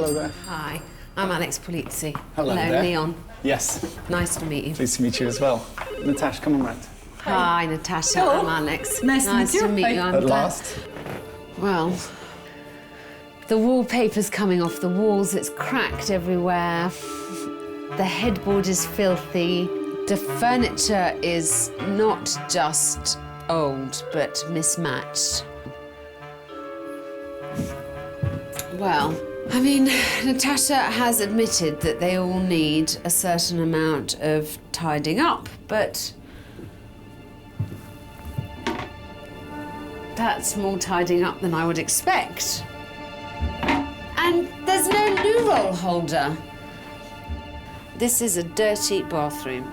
Hello there. Hi, I'm Alex Polizzi. Hello there. Leon. Yes. Nice to meet you. Pleased to meet you as well. Natasha, come on round. Hi, Natasha. Hello. I'm Alex. Nice to meet you. meet you. I'm At glad. last. Well, the wallpaper's coming off the walls. It's cracked everywhere. The headboard is filthy. The furniture is not just old, but mismatched. Well, I mean, Natasha has admitted that they all need a certain amount of tidying up, but that's more tidying up than I would expect. And there's no loo roll holder. This is a dirty bathroom.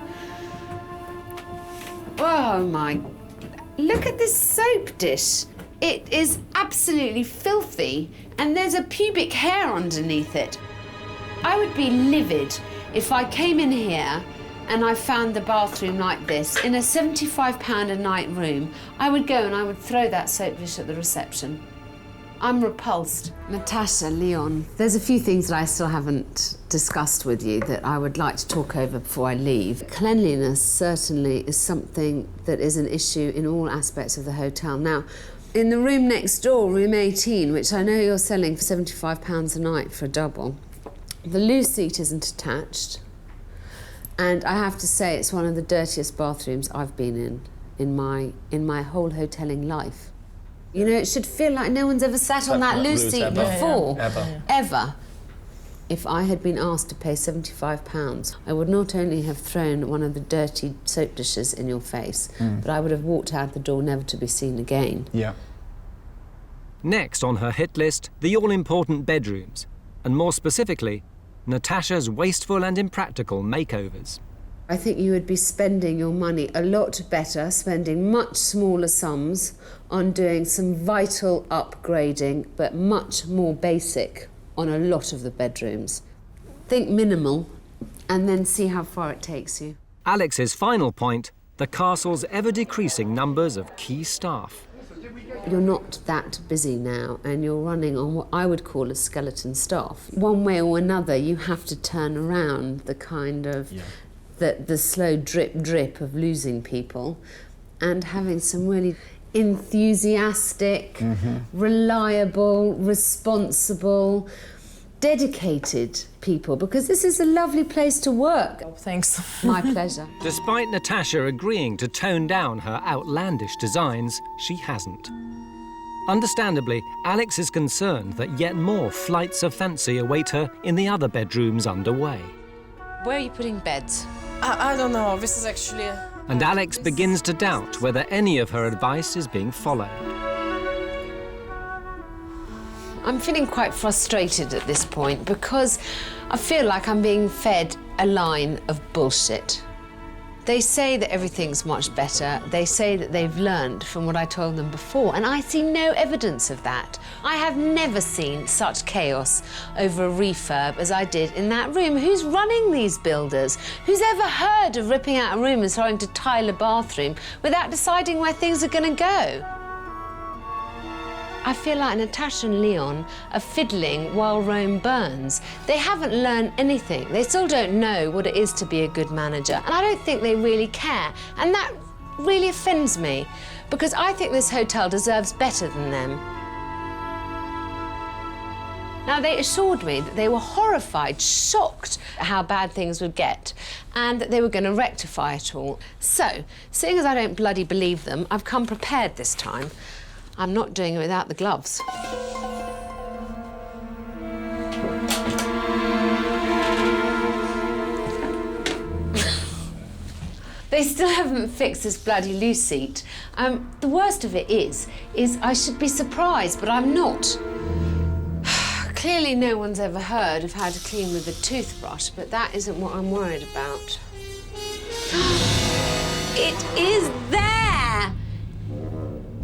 Oh my, look at this soap dish. It is absolutely filthy, and there's a pubic hair underneath it. I would be livid if I came in here and I found the bathroom like this. In a £75 a night room, I would go and I would throw that soap dish at the reception. I'm repulsed. Natasha, Leon, there's a few things that I still haven't discussed with you that I would like to talk over before I leave. Cleanliness certainly is something that is an issue in all aspects of the hotel. Now, in the room next door, room 18, which I know you're selling for £75 a night for a double, the loo seat isn't attached. And I have to say, it's one of the dirtiest bathrooms I've been in my whole hotelling life. You know, it should feel like no one's ever sat on that loo seat before. Ever. If I had been asked to pay £75, I would not only have thrown one of the dirty soap dishes in your face, but I would have walked out the door never to be seen again. Yeah. Next on her hit list, the all-important bedrooms, and more specifically, Natasha's wasteful and impractical makeovers. I think you would be spending your money a lot better, spending much smaller sums on doing some vital upgrading, but much more basic on a lot of the bedrooms. Think minimal, and then see how far it takes you. Alex's final point, the castle's ever-decreasing numbers of key staff. You're not that busy now, and you're running on what I would call a skeleton staff. One way or another, you have to turn around the kind of the slow drip of losing people and having some really enthusiastic, reliable, responsible, dedicated people, because this is a lovely place to work. Oh, thanks. My pleasure. Despite Natasha agreeing to tone down her outlandish designs, she hasn't. Understandably, Alex is concerned that yet more flights of fancy await her in the other bedrooms underway. Where are you putting beds? I don't know. This is actually... And Alex begins to doubt whether any of her advice is being followed. I'm feeling quite frustrated at this point because I feel like I'm being fed a line of bullshit. They say that everything's much better. They say that they've learned from what I told them before, and I see no evidence of that. I have never seen such chaos over a refurb as I did in that room. Who's running these builders? Who's ever heard of ripping out a room and starting to tile a bathroom without deciding where things are going to go? I feel like Natasha and Leon are fiddling while Rome burns. They haven't learned anything. They still don't know what it is to be a good manager. And I don't think they really care. And that really offends me, because I think this hotel deserves better than them. Now, they assured me that they were horrified, shocked at how bad things would get, and that they were going to rectify it all. So, seeing as I don't bloody believe them, I've come prepared this time. I'm not doing it without the gloves. They still haven't fixed this bloody loo seat. The worst of it is I should be surprised, but I'm not. Clearly no one's ever heard of how to clean with a toothbrush, but that isn't what I'm worried about. It is there!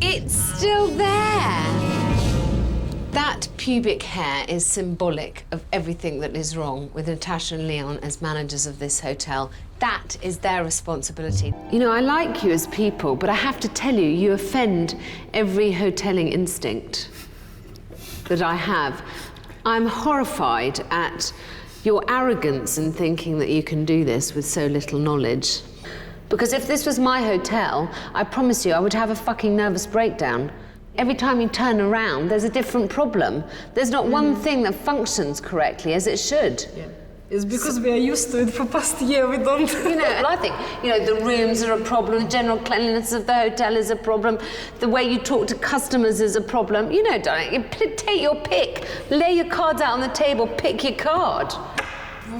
It's still there! That pubic hair is symbolic of everything that is wrong with Natasha and Leon as managers of this hotel. That is their responsibility. You know, I like you as people, but I have to tell you, you offend every hotelling instinct that I have. I'm horrified at your arrogance in thinking that you can do this with so little knowledge. Because if this was my hotel, I promise you I would have a fucking nervous breakdown. Every time you turn around, there's a different problem. There's not one thing that functions correctly as it should. Yeah. It's because we are used to it for past year, we don't... You know, and I think, you know, the rooms are a problem, the general cleanliness of the hotel is a problem, the way you talk to customers is a problem. You know, darling, you take your pick, lay your cards out on the table, pick your card.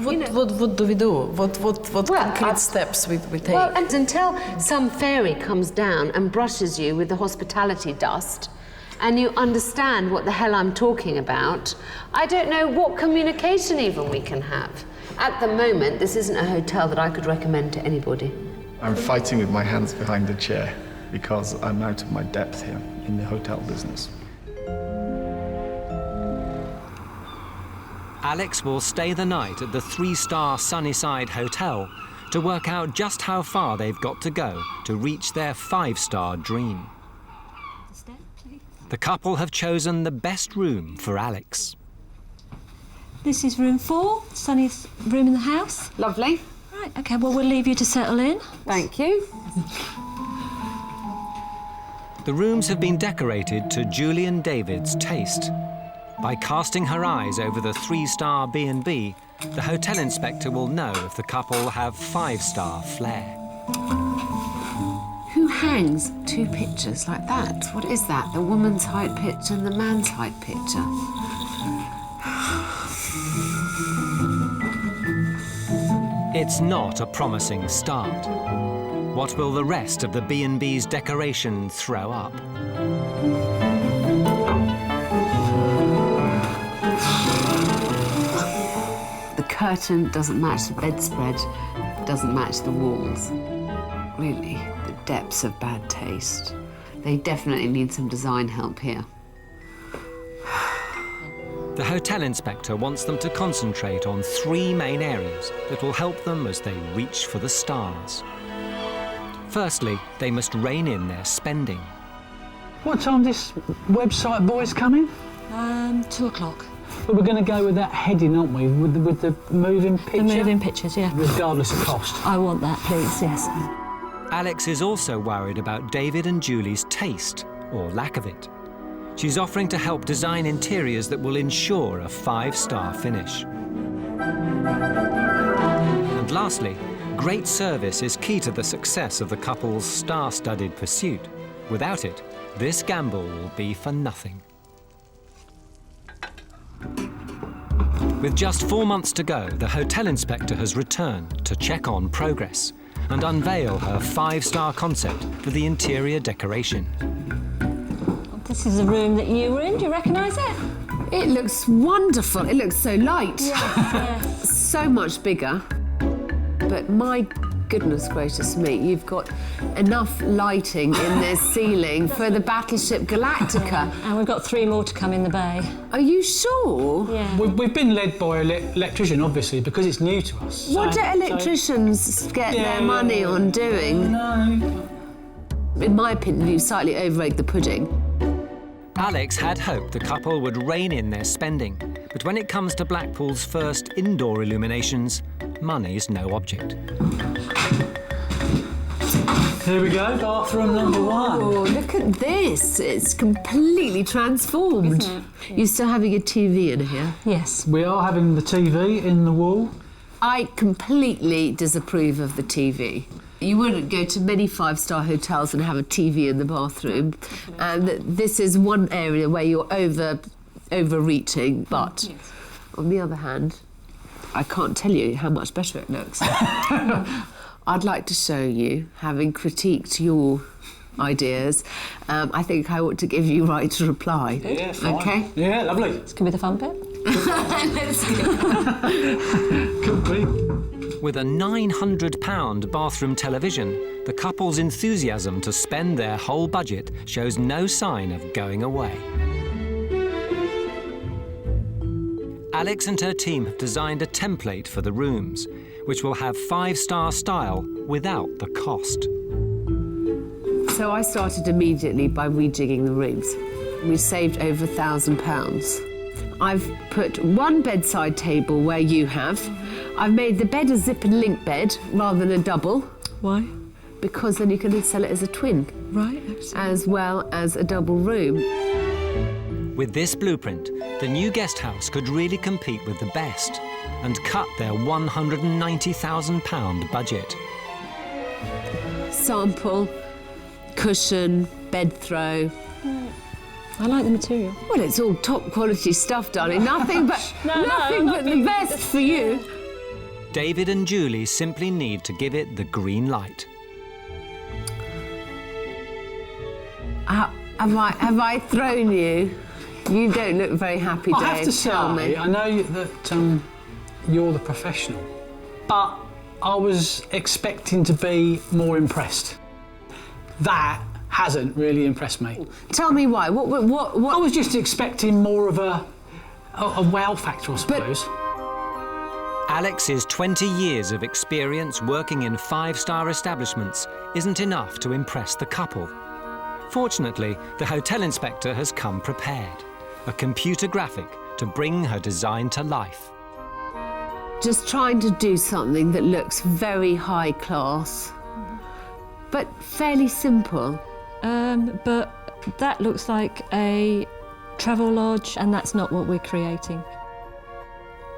What do we do? What concrete steps we take? Well, and until some fairy comes down and brushes you with the hospitality dust, and you understand what the hell I'm talking about, I don't know what communication even we can have. At the moment, this isn't a hotel that I could recommend to anybody. I'm fighting with my hands behind the chair because I'm out of my depth here in the hotel business. Alex will stay the night at the 3-star Sunnyside Hotel to work out just how far they've got to go to reach their 5-star dream. The couple have chosen the best room for Alex. This is room 4, Sunny's room in the house. Lovely. Right, OK, well, we'll leave you to settle in. Thank you. The rooms have been decorated to Julie and David's taste. By casting her eyes over the 3-star B&B, the hotel inspector will know if the couple have 5-star flair. Who hangs 2 pictures like that? What is that? The woman's height picture and the man's height picture? It's not a promising start. What will the rest of the B&B's decoration throw up? The curtain doesn't match the bedspread, doesn't match the walls. Really, the depths of bad taste. They definitely need some design help here. The hotel inspector wants them to concentrate on 3 main areas that will help them as they reach for the stars. Firstly, they must rein in their spending. What time this website boy's coming? 2 o'clock. But we're going to go with that heading, aren't we? With the moving picture? The moving pictures, yeah. Regardless of cost. I want that, please, yes. Alex is also worried about David and Julie's taste, or lack of it. She's offering to help design interiors that will ensure a 5-star finish. And lastly, great service is key to the success of the couple's star-studded pursuit. Without it, this gamble will be for nothing. With just 4 months to go, the hotel inspector has returned to check on progress and unveil her 5-star concept for the interior decoration. This is the room that you were in. Do you recognise it? It looks wonderful. It looks so light. Yeah. So much bigger. But my goodness gracious me, you've got enough lighting in this ceiling for the battleship Galactica. And we've got 3 more to come in the bay. Are you sure? Yeah. We've been led by an electrician, obviously, because it's new to us. What do electricians get their money on doing? No. In my opinion, you slightly over-egged the pudding. Alex had hoped the couple would rein in their spending, but when it comes to Blackpool's first indoor illuminations, money's no object. Here we go, bathroom number 1. Oh, look at this. It's completely transformed. You're still having a TV in here? Yes. We are having the TV in the wall. I completely disapprove of the TV. You wouldn't go to many 5-star hotels and have a TV in the bathroom. And this is one area where you're overreaching. But on the other hand, I can't tell you how much better it looks. I'd like to show you, having critiqued your ideas, I think I ought to give you right to reply. Yeah, fine. OK? Yeah, lovely. This could be the fun bit. Let's go. Could be. With a £900 bathroom television, the couple's enthusiasm to spend their whole budget shows no sign of going away. Alex and her team have designed a template for the rooms, which will have 5-star style without the cost. So I started immediately by rejigging the rooms. We saved over £1,000. I've put one bedside table where you have. I've made the bed a zip and link bed rather than a double. Why? Because then you can sell it as a twin. Right, absolutely. As well as a double room. With this blueprint, the new guest house could really compete with the best and cut their £190,000 budget. Sample, cushion, bed throw. I like the material. Well, it's all top quality stuff, darling. Nothing but nothing but the best for you. David and Julie simply need to give it the green light. Have I thrown you? You don't look very happy, Dave. I have to Tell me. say, I know that you're the professional, but I was expecting to be more impressed. That hasn't really impressed me. Tell me why. What? I was just expecting more of a wow factor, I suppose. Alex's 20 years of experience working in five-star establishments isn't enough to impress the couple. Fortunately, the hotel inspector has come prepared. A computer graphic to bring her design to life. Just trying to do something that looks very high class, but fairly simple. But that looks like a travel lodge, and that's not what we're creating.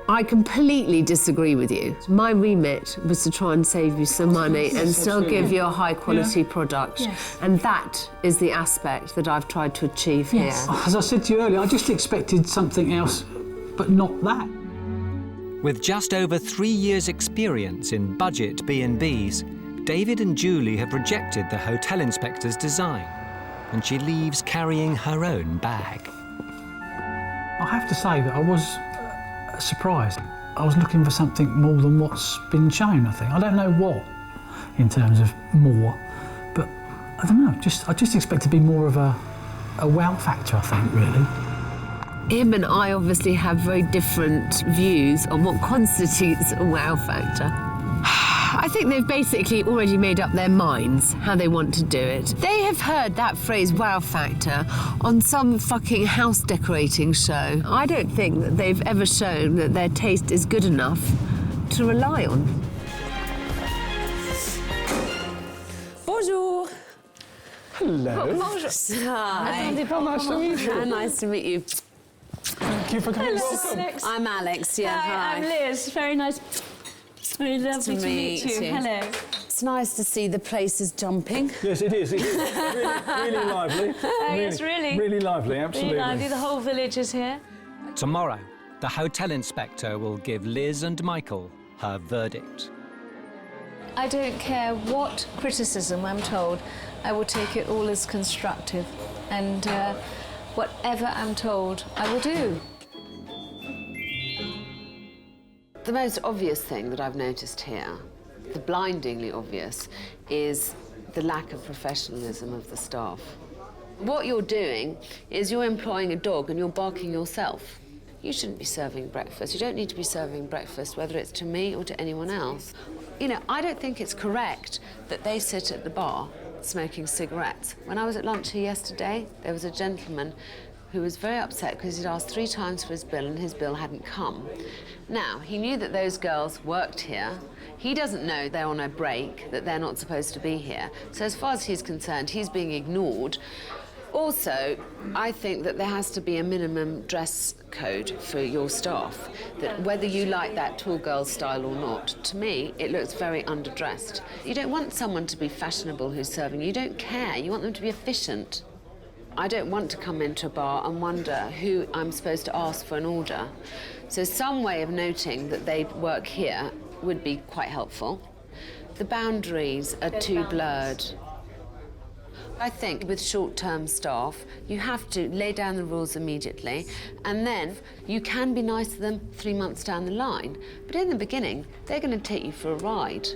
I completely disagree with you. My remit was to try and save you some money and still give you a high quality product. Yes. And that is the aspect that I've tried to achieve Yes. here. As I said to you earlier, I just expected something else, but not that. With just over 3 years' experience in budget B&Bs, David and Julie have rejected the hotel inspector's design, and she leaves carrying her own bag. I have to say that I was surprised. I was looking for something more than what's been shown, I think. I don't know what, in terms of more, but I don't know, I just expect to be more of a wow factor, I think, really. Him and I obviously have very different views on what constitutes a wow factor. I think they've basically already made up their minds how they want to do it. They have heard that phrase wow factor on some fucking house decorating show. I don't think that they've ever shown that their taste is good enough to rely on. Bonjour. Hello. Bonjour. Hi. Nice to meet you. Nice to meet you. Thank you for coming. Welcome. Alex. I'm Alex. Yeah. Hi, I'm Liz. Very nice. Very lovely to meet you. Hello. It's nice to see the place is jumping. Yes, it is. It is really lively. Yes, really. Really lively, absolutely. Really lively. The whole village is here. Tomorrow, the hotel inspector will give Liz and Michael her verdict. I don't care what criticism I'm told, I will take it all as constructive. And whatever I'm told, I will do. The most obvious thing that I've noticed here, the blindingly obvious, is the lack of professionalism of the staff. What you're doing is you're employing a dog and you're barking yourself. You shouldn't be serving breakfast. You don't need to be serving breakfast, whether it's to me or to anyone else. You know, I don't think it's correct that they sit at the bar smoking cigarettes. When I was at lunch here yesterday, there was a gentleman who was very upset because he'd asked 3 times for his bill and his bill hadn't come. Now, he knew that those girls worked here. He doesn't know they're on a break, that they're not supposed to be here. So as far as he's concerned, he's being ignored. Also, I think that there has to be a minimum dress code for your staff, that whether you like that tall girl style or not, to me, it looks very underdressed. You don't want someone to be fashionable who's serving you. You don't care. You want them to be efficient. I don't want to come into a bar and wonder who I'm supposed to ask for an order. So some way of noting that they work here would be quite helpful. The boundaries are too blurred. I think with short-term staff, you have to lay down the rules immediately, and then you can be nice to them 3 months down the line. But in the beginning, they're going to take you for a ride.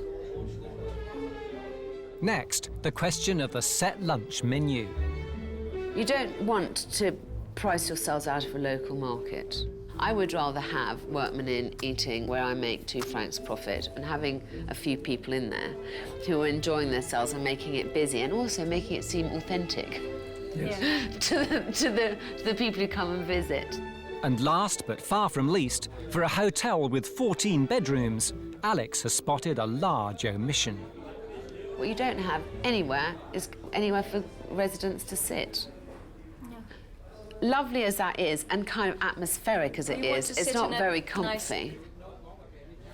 Next, the question of the set lunch menu. You don't want to price yourselves out of a local market. I would rather have workmen in eating where I make 2 francs profit and having a few people in there who are enjoying themselves and making it busy and also making it seem authentic to the people who come and visit. And last but far from least, for a hotel with 14 bedrooms, Alex has spotted a large omission. What you don't have anywhere is anywhere for residents to sit. Lovely as that is, and kind of atmospheric as it is, it's not very comfy.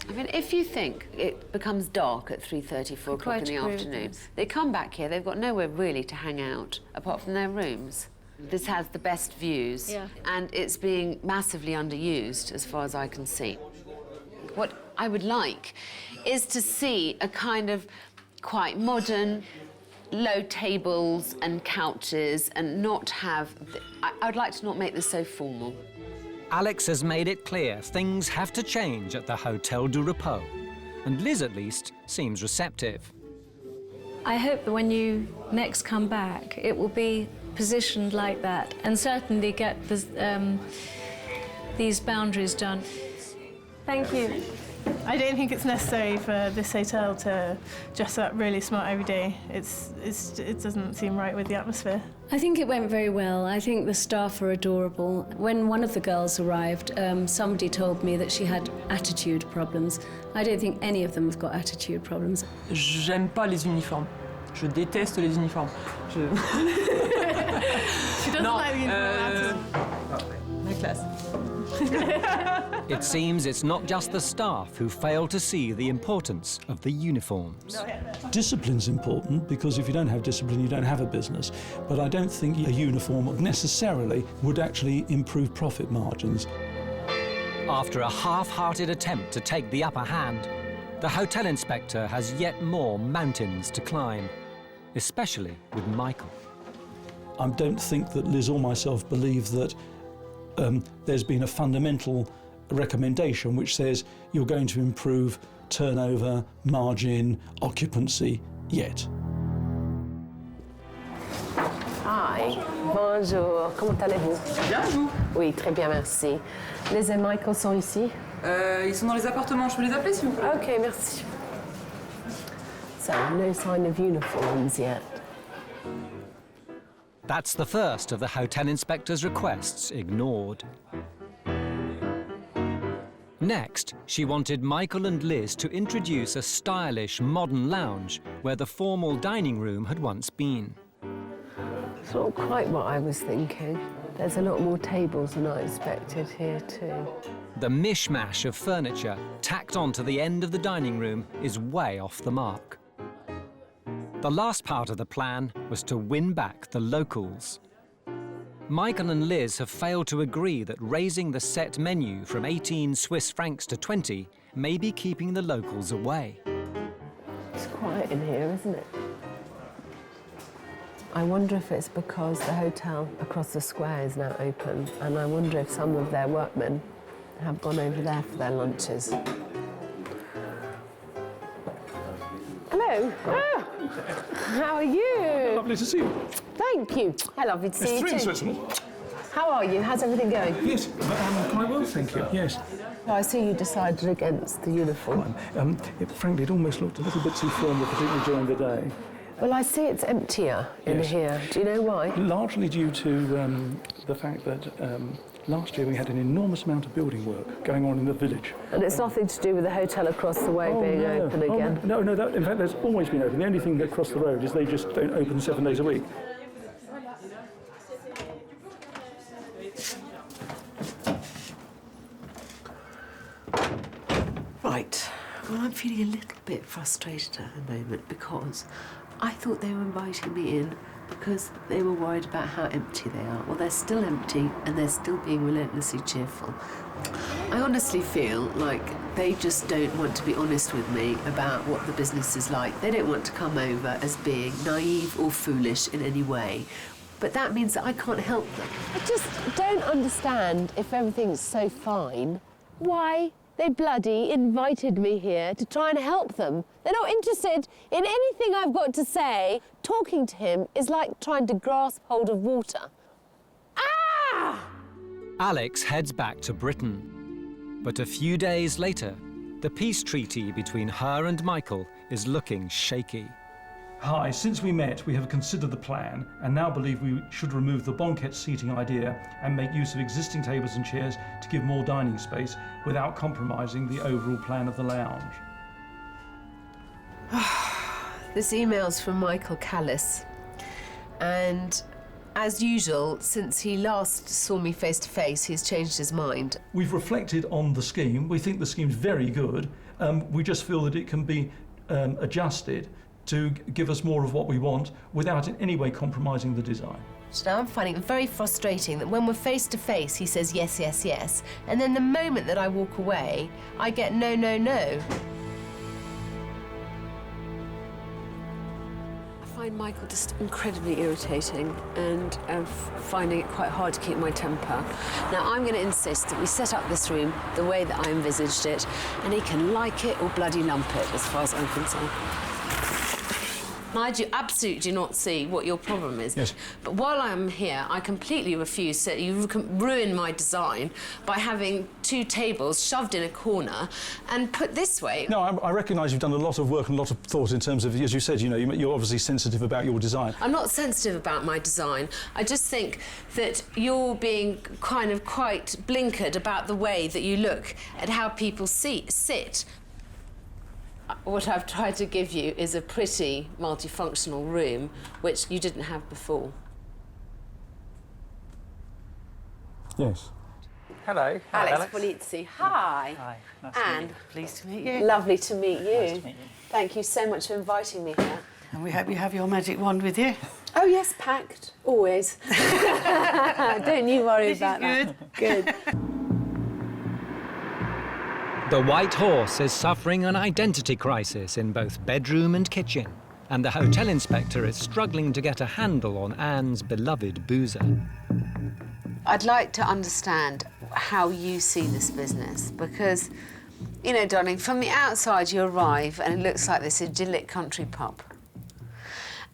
I mean, if you think it becomes dark at 3:30, 4 o'clock in the afternoon, they come back here, they've got nowhere really to hang out, apart from their rooms. This has the best views, and it's being massively underused, as far as I can see. What I would like is to see a kind of quite modern, low tables and couches, and not have... I'd like to not make this so formal. Alex has made it clear things have to change at the Hotel du Repos, and Liz, at least, seems receptive. I hope that when you next come back, it will be positioned like that, and certainly get these boundaries done. Thank you. I don't think it's necessary for this hotel to dress up really smart every day. It doesn't seem right with the atmosphere. I think it went very well. I think the staff are adorable. When one of the girls arrived, somebody told me that she had attitude problems. I don't think any of them have got attitude problems. J'aime pas les uniformes. Je déteste les uniformes. She doesn't like the uniform at all. Ma classe. It seems it's not just the staff who fail to see the importance of the uniforms. Discipline's important, because if you don't have discipline, you don't have a business. But I don't think a uniform necessarily would actually improve profit margins. After a half-hearted attempt to take the upper hand, the hotel inspector has yet more mountains to climb, especially with Michael. I don't think that Liz or myself believe that there's been a fundamental recommendation which says you're going to improve turnover, margin, occupancy yet. Hi, bonjour, comment allez-vous? Bien, vous? Oui, très bien, merci. Liz et Michael sont ici? Ils sont dans les appartements, je peux les appeler s'il vous plaît? OK, merci. So, no sign of uniforms yet. That's the first of the hotel inspector's requests ignored. Next, she wanted Michael and Liz to introduce a stylish, modern lounge where the formal dining room had once been. It's not quite what I was thinking. There's a lot more tables than I expected here too. The mishmash of furniture tacked onto the end of the dining room is way off the mark. The last part of the plan was to win back the locals. Michael and Liz have failed to agree that raising the set menu from 18 Swiss francs to 20 may be keeping the locals away. It's quiet in here, isn't it? I wonder if it's because the hotel across the square is now open, and I wonder if some of their workmen have gone over there for their lunches. Hello. Oh, how are you? Lovely to see you. Thank you. How lovely to see you too. Switzerland. How are you? How's everything going? Yes, quite well, thank you. Yes. I see you decided against the uniform. Frankly, it almost looked a little bit too formal, particularly during the day. Well, I see it's emptier in here. Do you know why? Largely due to the fact that last year we had an enormous amount of building work going on in the village. And it's nothing to do with the hotel across the way being open again? No, in fact, that's always been open. The only thing across the road is they just don't open 7 days a week. Right. Well, I'm feeling a little bit frustrated at the moment because I thought they were inviting me in because they were worried about how empty they are. Well, they're still empty and they're still being relentlessly cheerful. I honestly feel like they just don't want to be honest with me about what the business is like. They don't want to come over as being naive or foolish in any way. But that means that I can't help them. I just don't understand, if everything's so fine, why they bloody invited me here to try and help them. They're not interested in anything I've got to say. Talking to him is like trying to grasp hold of water. Ah! Alex heads back to Britain. But a few days later, the peace treaty between her and Michael is looking shaky. Hi, since we met, we have considered the plan and now believe we should remove the banquette seating idea and make use of existing tables and chairs to give more dining space without compromising the overall plan of the lounge. This email's from Michael Callis, and as usual, since he last saw me face to face, he's changed his mind. We've reflected on the scheme. We think the scheme's very good. We just feel that it can be adjusted to give us more of what we want without in any way compromising the design. So now I'm finding it very frustrating that when we're face to face, he says yes, yes, yes, and then the moment that I walk away, I get no, no, no. I find Michael just incredibly irritating, and I'm finding it quite hard to keep my temper. Now I'm going to insist that we set up this room the way that I envisaged it, and he can like it or bloody lump it, as far as I'm concerned. I do absolutely do not see what your problem is. Yes. But while I'm here, I completely refuse to. You can ruin my design by having two tables shoved in a corner and put this way. No, I recognise you've done a lot of work and a lot of thought in terms of, as you said, you know, you're obviously sensitive about your design. I'm not sensitive about my design. I just think that you're being kind of quite blinkered about the way that you look at how people sit. What I've tried to give you is a pretty multifunctional room, which you didn't have before. Yes. Hello. Alex Polizzi. Hi. Hi. Nice Anne. to meet you. Pleased to meet you. Lovely to meet you. Nice to meet you. Thank you so much for inviting me here. And we hope you have your magic wand with you. Oh yes, packed. Always. Don't you worry about that. Good. The White Horse is suffering an identity crisis in both bedroom and kitchen, and the hotel inspector is struggling to get a handle on Anne's beloved boozer. I'd like to understand how you see this business, because, you know, darling, from the outside you arrive and it looks like this idyllic country pub.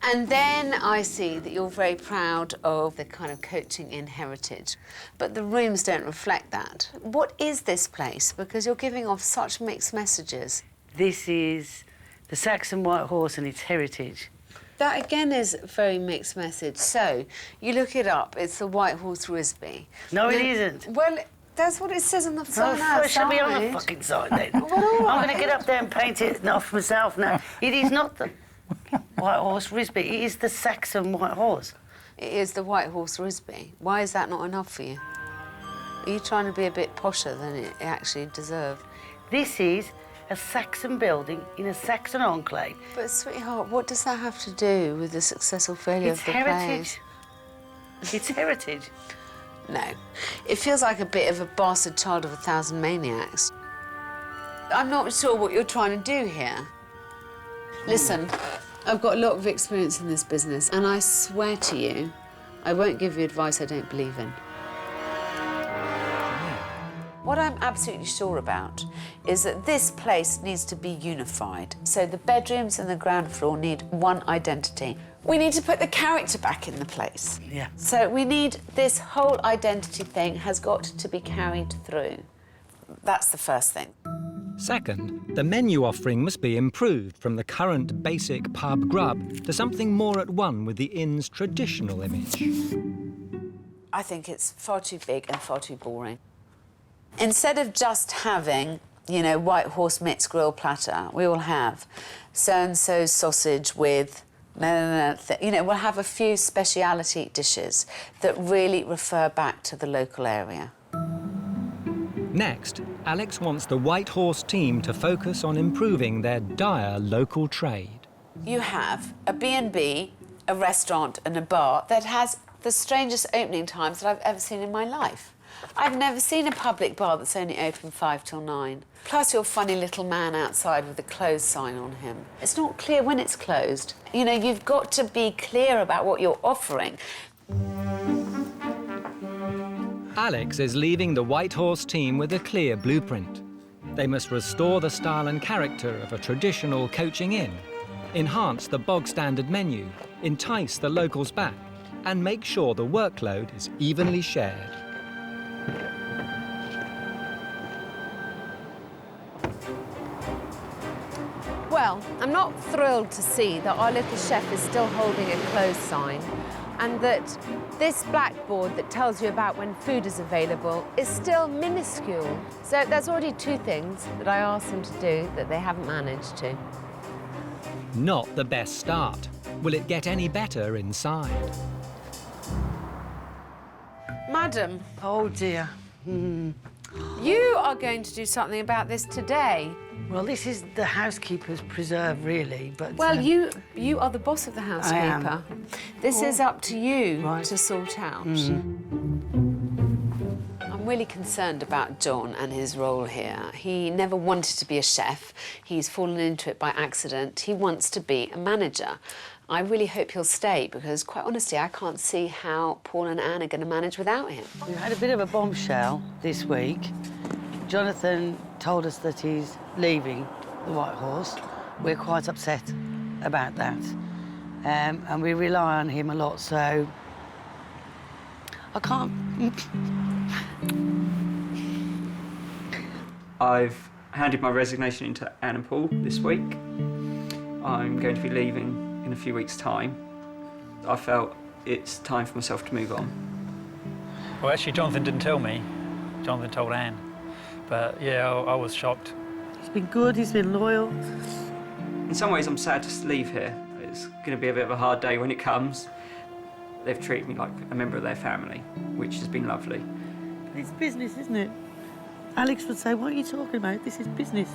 And then I see that you're very proud of the kind of coaching in heritage, but the rooms don't reflect that. What is this place? Because you're giving off such mixed messages. This is the Saxon White Horse and its heritage. That again is a very mixed message. So, you look it up, it's the White Horse Risby. No, it isn't. Well, that's what it says on the sign outside. It should be on the fucking sign then. Well, all right. I'm going to get up there and paint it off myself now. It is not the White Horse Risby, it is the Saxon White Horse. It is the White Horse Risby. Why is that not enough for you? Are you trying to be a bit posher than it actually deserved? This is a Saxon building in a Saxon enclave. But, sweetheart, what does that have to do with the success or failure of the heritage. plays? It's heritage. No. It feels like a bit of a bastard child of 1,000 maniacs. I'm not sure what you're trying to do here. Listen, I've got a lot of experience in this business, and I swear to you, I won't give you advice I don't believe in. What I'm absolutely sure about is that this place needs to be unified. So the bedrooms and the ground floor need one identity. We need to put the character back in the place. Yeah. So we need this whole identity thing has got to be carried through. That's the first thing. Second, the menu offering must be improved from the current basic pub grub to something more at one with the inn's traditional image. I think it's far too big and far too boring. Instead of just having, you know, White Horse Mitts grill platter, we will have so-and-so sausage with you know, we'll have a few speciality dishes that really refer back to the local area. Next, Alex wants the White Horse team to focus on improving their dire local trade. You have a B&B, a restaurant and a bar that has the strangest opening times that I've ever seen in my life. I've never seen a public bar that's only open 5 till 9. Plus your funny little man outside with a closed sign on him. It's not clear when it's closed. You know, you've got to be clear about what you're offering. Alex is leaving the White Horse team with a clear blueprint. They must restore the style and character of a traditional coaching inn, enhance the bog-standard menu, entice the locals back, and make sure the workload is evenly shared. Well, I'm not thrilled to see that our little chef is still holding a closed sign and that this blackboard that tells you about when food is available is still minuscule. So there's already 2 things that I asked them to do that they haven't managed to. Not the best start. Will it get any better inside? Madam. Oh, dear. You are going to do something about this today. Well, this is the housekeeper's preserve, really, but... Well, you are the boss of the housekeeper. This is up to you to sort out. I'm really concerned about John and his role here. He never wanted to be a chef. He's fallen into it by accident. He wants to be a manager. I really hope he'll stay because, quite honestly, I can't see how Paul and Anne are going to manage without him. We've had a bit of a bombshell this week. Jonathan told us that he's leaving the White Horse. We're quite upset about that. And we rely on him a lot, so I can't... I've handed my resignation into Anne and Paul this week. I'm going to be leaving in a few weeks' time. I felt it's time for myself to move on. Well, actually, Jonathan didn't tell me. Jonathan told Anne. But, yeah, I was shocked. He's been good, he's been loyal. In some ways, I'm sad to leave here. It's going to be a bit of a hard day when it comes. They've treated me like a member of their family, which has been lovely. It's business, isn't it? Alex would say, what are you talking about? This is business.